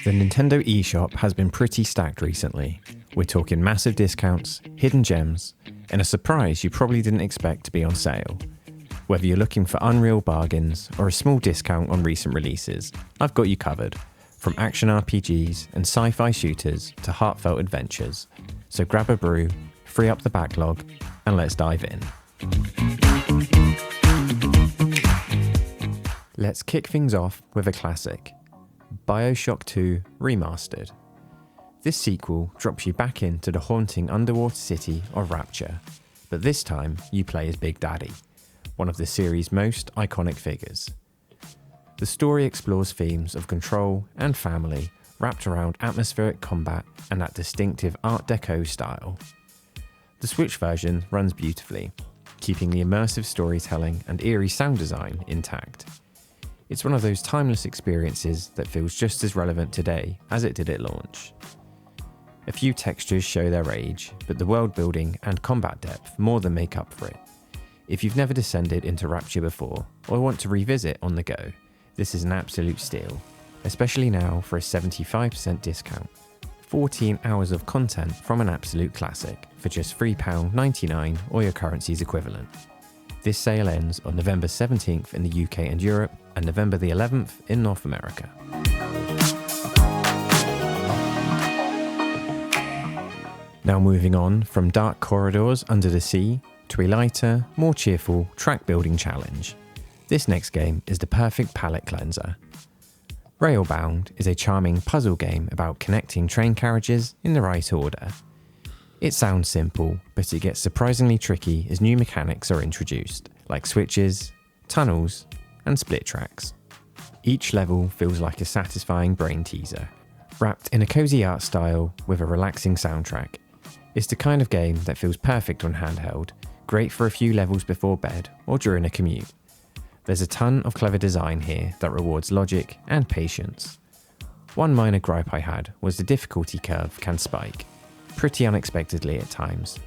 The Nintendo eShop has been pretty stacked recently. We're talking massive discounts, hidden gems, and a surprise you probably didn't expect to be on sale. Whether you're looking for unreal bargains or a small discount on recent releases, I've got you covered. From action RPGs and sci-fi shooters to heartfelt adventures. So grab a brew, free up the backlog, and let's dive in. Let's kick things off with a classic. Bioshock 2 Remastered. This sequel drops you back into the haunting underwater city of Rapture, but this time you play as Big Daddy, one of the series' most iconic figures. The story explores themes of control and family wrapped around atmospheric combat and that distinctive Art Deco style. The Switch version runs beautifully, keeping the immersive storytelling and eerie sound design intact. It's one of those timeless experiences that feels just as relevant today as it did at launch. A few textures show their age, but the world building and combat depth more than make up for it. If you've never descended into Rapture before, or want to revisit on the go, this is an absolute steal, especially now for a 75% discount. 14 hours of content from an absolute classic for just £3.99 or your currency's equivalent. This sale ends on November 17th in the UK and Europe, and November the 11th in North America. Now moving on from dark corridors under the sea to a lighter, more cheerful track building challenge. This next game is the perfect palate cleanser. Railbound is a charming puzzle game about connecting train carriages in the right order. It sounds simple, but it gets surprisingly tricky as new mechanics are introduced, like switches, tunnels, and split tracks. Each level feels like a satisfying brain teaser, wrapped in a cozy art style with a relaxing soundtrack. It's the kind of game that feels perfect on handheld, great for a few levels before bed or during a commute. There's a ton of clever design here that rewards logic and patience. One minor gripe I had was the difficulty curve can spike, pretty unexpectedly at times.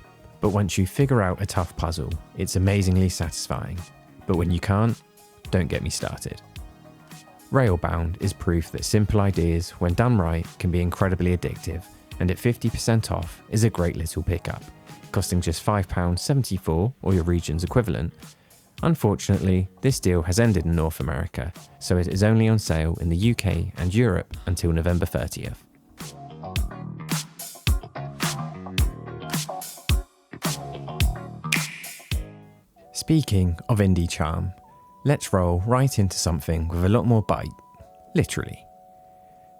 But once you figure out a tough puzzle, it's amazingly satisfying. But when you can't, don't get me started. Railbound is proof that simple ideas, when done right, can be incredibly addictive, and at 50% off is a great little pickup, costing just £5.74 or your region's equivalent. Unfortunately, this deal has ended in North America, so it is only on sale in the UK and Europe until November 30th. Speaking of indie charm, let's roll right into something with a lot more bite, literally.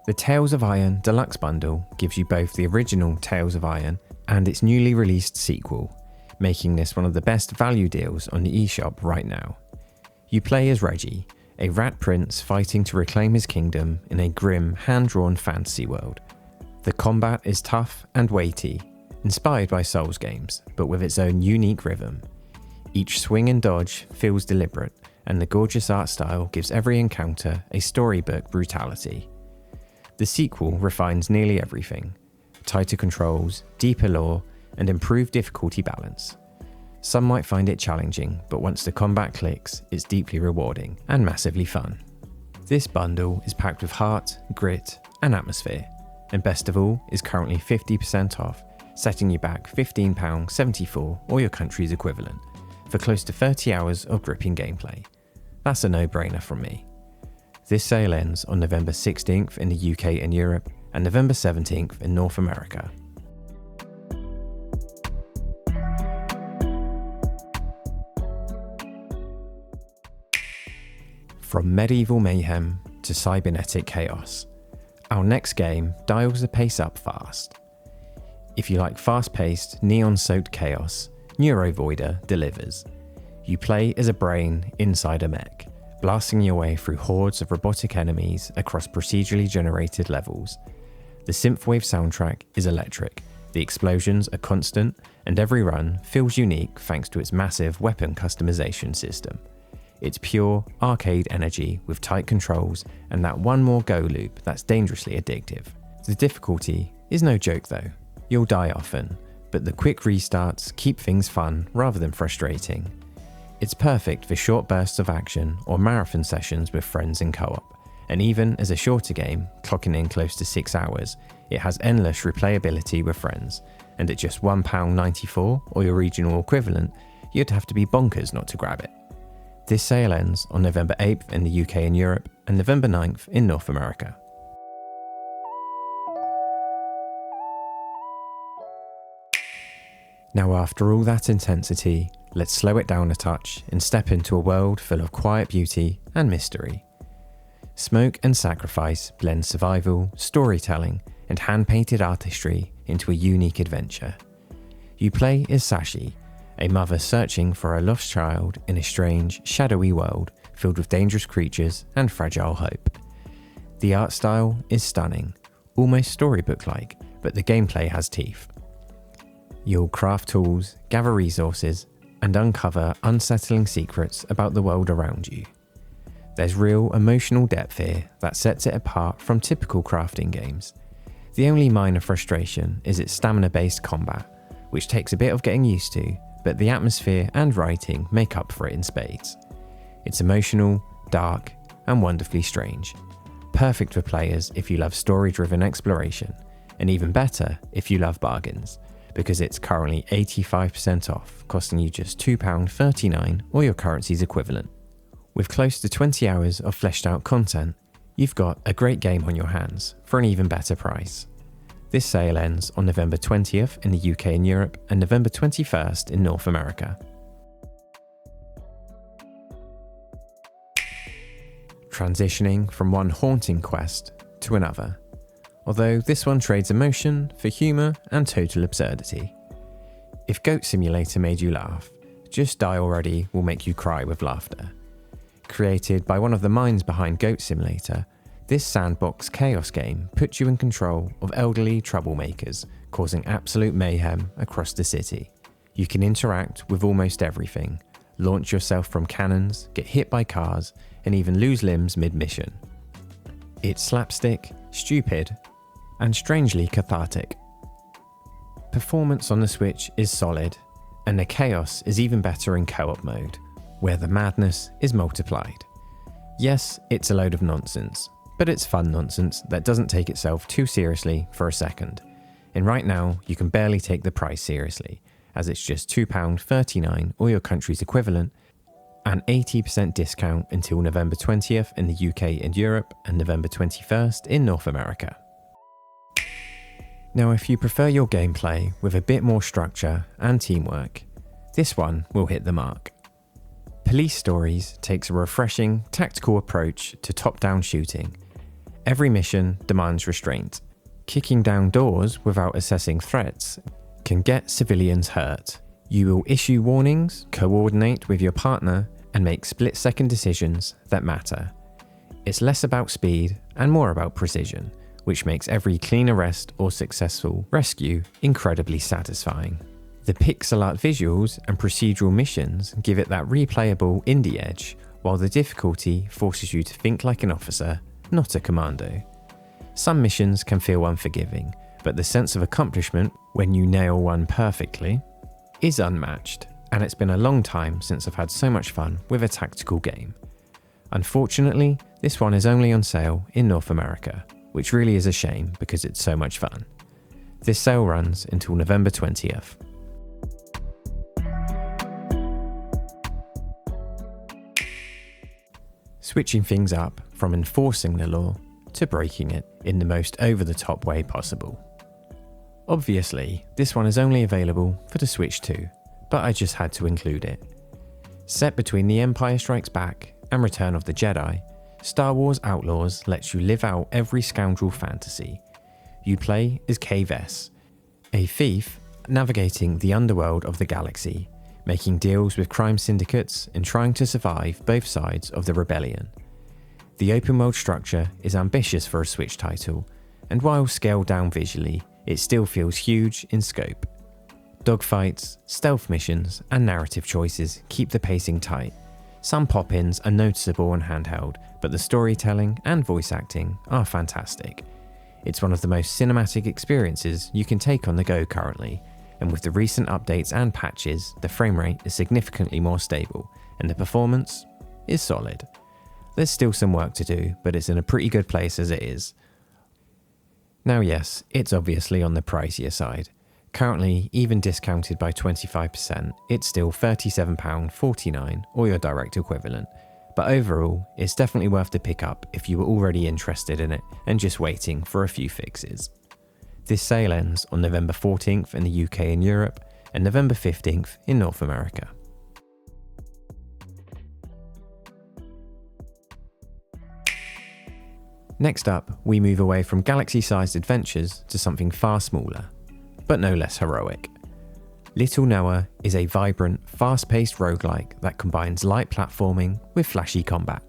The Tales of Iron Deluxe bundle gives you both the original Tales of Iron and its newly released sequel, making this one of the best value deals on the eShop right now. You play as Reggie, a rat prince fighting to reclaim his kingdom in a grim, hand-drawn fantasy world. The combat is tough and weighty, inspired by Souls games, but with its own unique rhythm. Each swing and dodge feels deliberate, and the gorgeous art style gives every encounter a storybook brutality. The sequel refines nearly everything: tighter controls, deeper lore, and improved difficulty balance. Some might find it challenging, but once the combat clicks, it's deeply rewarding and massively fun. This bundle is packed with heart, grit, and atmosphere, and best of all, is currently 50% off, setting you back £15.74 or your country's equivalent, for close to 30 hours of gripping gameplay. That's a no-brainer from me. This sale ends on November 16th in the UK and Europe, and November 17th in North America. From medieval mayhem to cybernetic chaos, our next game dials the pace up fast. If you like fast-paced, neon-soaked chaos, NeuronVoider delivers. You play as a brain inside a mech, blasting your way through hordes of robotic enemies across procedurally generated levels. The synthwave soundtrack is electric, the explosions are constant, and every run feels unique thanks to its massive weapon customization system. It's pure, arcade energy with tight controls and that one more go loop that's dangerously addictive. The difficulty is no joke though. You'll die often, but the quick restarts keep things fun rather than frustrating. It's perfect for short bursts of action or marathon sessions with friends in co-op, and even as a shorter game, clocking in close to 6 hours, it has endless replayability with friends, and at just £1.94 or your regional equivalent, you'd have to be bonkers not to grab it. This sale ends on November 8th in the UK and Europe, and November 9th in North America. Now after all that intensity, let's slow it down a touch and step into a world full of quiet beauty and mystery. Smoke and Sacrifice blend survival, storytelling, and hand-painted artistry into a unique adventure. You play as Sashi, a mother searching for her lost child in a strange, shadowy world filled with dangerous creatures and fragile hope. The art style is stunning, almost storybook-like, but the gameplay has teeth. You'll craft tools, gather resources, and uncover unsettling secrets about the world around you. There's real emotional depth here that sets it apart from typical crafting games. The only minor frustration is its stamina-based combat, which takes a bit of getting used to, but the atmosphere and writing make up for it in spades. It's emotional, dark, and wonderfully strange. Perfect for players if you love story-driven exploration, and even better if you love bargains, because it's currently 85% off, costing you just £2.39 or your currency's equivalent. With close to 20 hours of fleshed out content, you've got a great game on your hands for an even better price. This sale ends on November 20th in the UK and Europe and November 21st in North America. Transitioning from one haunting quest to another, although this one trades emotion for humour and total absurdity. If Goat Simulator made you laugh, Just Die Already will make you cry with laughter. Created by one of the minds behind Goat Simulator, this sandbox chaos game puts you in control of elderly troublemakers, causing absolute mayhem across the city. You can interact with almost everything, launch yourself from cannons, get hit by cars, and even lose limbs mid-mission. It's slapstick, stupid, and strangely cathartic. Performance on the Switch is solid, and the chaos is even better in co-op mode, where the madness is multiplied. Yes, it's a load of nonsense, but it's fun nonsense that doesn't take itself too seriously for a second. And right now, you can barely take the price seriously, as it's just £2.39 or your country's equivalent, an 80% discount until November 20th in the UK and Europe and November 21st in North America. Now, if you prefer your gameplay with a bit more structure and teamwork, this one will hit the mark. Police Stories takes a refreshing, tactical approach to top-down shooting. Every mission demands restraint. Kicking down doors without assessing threats can get civilians hurt. You will issue warnings, coordinate with your partner, and make split-second decisions that matter. It's less about speed and more about precision, which makes every clean arrest or successful rescue incredibly satisfying. The pixel art visuals and procedural missions give it that replayable indie edge, while the difficulty forces you to think like an officer, not a commando. Some missions can feel unforgiving, but the sense of accomplishment when you nail one perfectly is unmatched, and it's been a long time since I've had so much fun with a tactical game. Unfortunately, this one is only on sale in North America, which really is a shame because it's so much fun. This sale runs until November 20th. Switching things up from enforcing the law to breaking it in the most over-the-top way possible. Obviously, this one is only available for the Switch 2, but I just had to include it. Set between The Empire Strikes Back and Return of the Jedi, Star Wars Outlaws lets you live out every scoundrel fantasy. You play as Cave S, a thief navigating the underworld of the galaxy, making deals with crime syndicates and trying to survive both sides of the rebellion. The open world structure is ambitious for a Switch title, and while scaled down visually, it still feels huge in scope. Dogfights, stealth missions, and narrative choices keep the pacing tight. Some pop-ins are noticeable on handheld, but the storytelling and voice acting are fantastic. It's one of the most cinematic experiences you can take on the go currently, and with the recent updates and patches, the frame rate is significantly more stable, and the performance is solid. There's still some work to do, but it's in a pretty good place as it is. Now yes, it's obviously on the pricier side. Currently, even discounted by 25%, it's still £37.49 or your direct equivalent. But overall, it's definitely worth the pickup if you were already interested in it and just waiting for a few fixes. This sale ends on November 14th in the UK and Europe, and November 15th in North America. Next up, we move away from galaxy-sized adventures to something far smaller, but no less heroic. Little Noah is a vibrant, fast-paced roguelike that combines light platforming with flashy combat.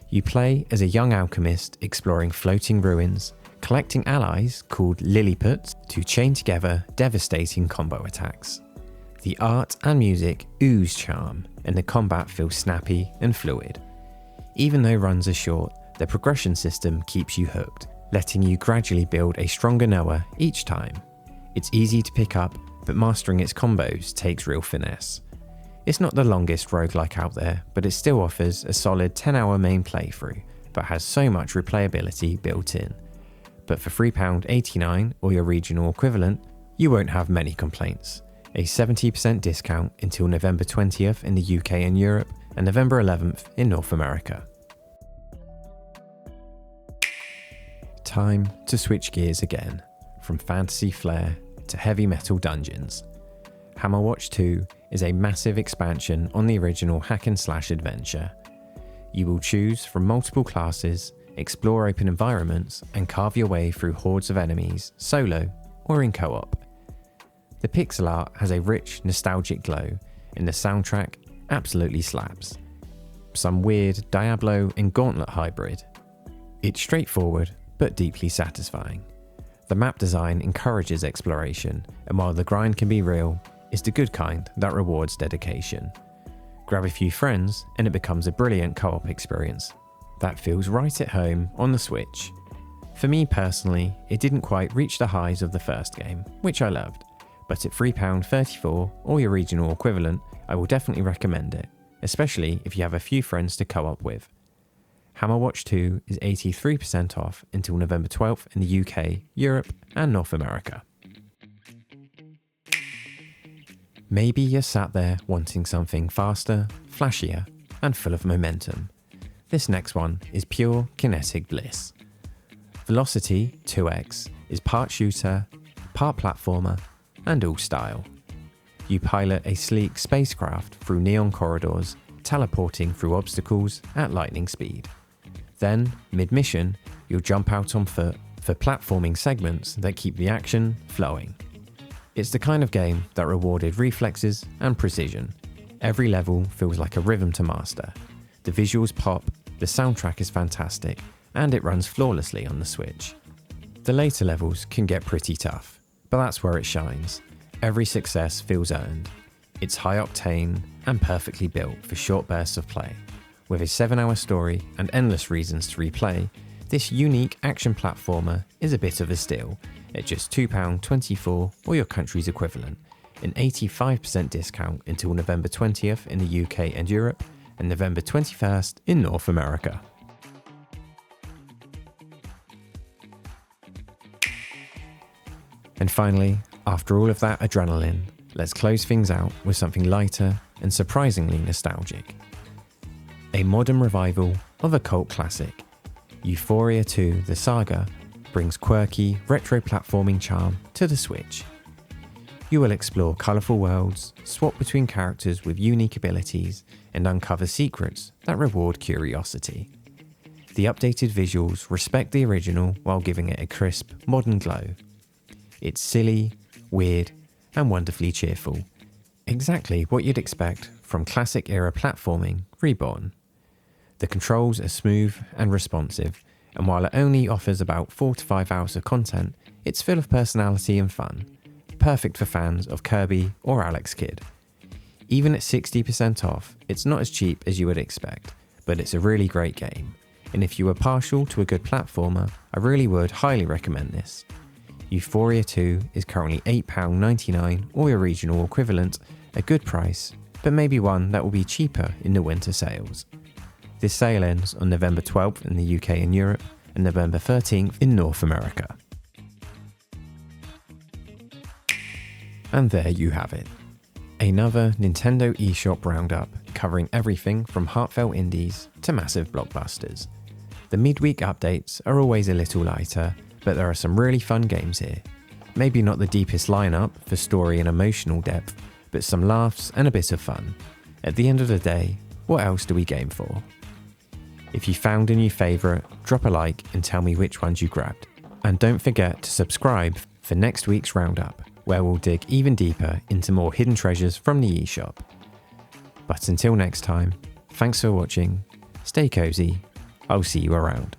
You play as a young alchemist exploring floating ruins, collecting allies called Lilliputs to chain together devastating combo attacks. The art and music ooze charm, and the combat feels snappy and fluid. Even though runs are short, the progression system keeps you hooked, letting you gradually build a stronger Noah each time. It's easy to pick up, but mastering its combos takes real finesse. It's not the longest roguelike out there, but it still offers a solid 10-hour main playthrough, but has so much replayability built in. But for £3.89 or your regional equivalent, you won't have many complaints. A 70% discount until November 20th in the UK and Europe, and November 11th in North America. Time to switch gears again, from fantasy flair to heavy metal dungeons. Hammerwatch 2 is a massive expansion on the original hack-and-slash adventure. You will choose from multiple classes, explore open environments, and carve your way through hordes of enemies, solo or in co-op. The pixel art has a rich, nostalgic glow, and the soundtrack absolutely slaps. Some weird Diablo and Gauntlet hybrid. It's straightforward, but deeply satisfying. The map design encourages exploration, and while the grind can be real, it's the good kind that rewards dedication. Grab a few friends, and it becomes a brilliant co-op experience that feels right at home on the Switch. For me personally, it didn't quite reach the highs of the first game, which I loved, but at £3.34 or your regional equivalent, I will definitely recommend it, especially if you have a few friends to co-op with. Hammerwatch 2 is 83% off until November 12th in the UK, Europe, and North America. Maybe you're sat there wanting something faster, flashier, and full of momentum. This next one is pure kinetic bliss. Velocity 2X is part shooter, part platformer, and all style. You pilot a sleek spacecraft through neon corridors, teleporting through obstacles at lightning speed. Then, mid-mission, you'll jump out on foot for platforming segments that keep the action flowing. It's the kind of game that rewarded reflexes and precision. Every level feels like a rhythm to master. The visuals pop, the soundtrack is fantastic, and it runs flawlessly on the Switch. The later levels can get pretty tough, but that's where it shines. Every success feels earned. It's high octane and perfectly built for short bursts of play. With a 7-hour story and endless reasons to replay, this unique action platformer is a bit of a steal at just £2.24 or your country's equivalent, an 85% discount until November 20th in the UK and Europe, and November 21st in North America. And finally, after all of that adrenaline, let's close things out with something lighter and surprisingly nostalgic. A modern revival of a cult classic, Uforia 2 The Saga brings quirky, retro platforming charm to the Switch. You will explore colourful worlds, swap between characters with unique abilities, and uncover secrets that reward curiosity. The updated visuals respect the original while giving it a crisp, modern glow. It's silly, weird, and wonderfully cheerful. Exactly what you'd expect from classic-era platforming reborn. The controls are smooth and responsive, and while it only offers about 4 to 5 hours of content, it's full of personality and fun. Perfect for fans of Kirby or Alex Kidd. Even at 60% off, it's not as cheap as you would expect, but it's a really great game. And if you are partial to a good platformer, I really would highly recommend this. Uforia 2 is currently £8.99 or your regional equivalent, a good price, but maybe one that will be cheaper in the winter sales. This sale ends on November 12th in the UK and Europe, and November 13th in North America. And there you have it. Another Nintendo eShop roundup covering everything from heartfelt indies to massive blockbusters. The midweek updates are always a little lighter, but there are some really fun games here. Maybe not the deepest lineup for story and emotional depth, but some laughs and a bit of fun. At the end of the day, what else do we game for? If you found a new favourite, drop a like and tell me which ones you grabbed. And don't forget to subscribe for next week's roundup, where we'll dig even deeper into more hidden treasures from the eShop. But until next time, thanks for watching, stay cozy, I'll see you around.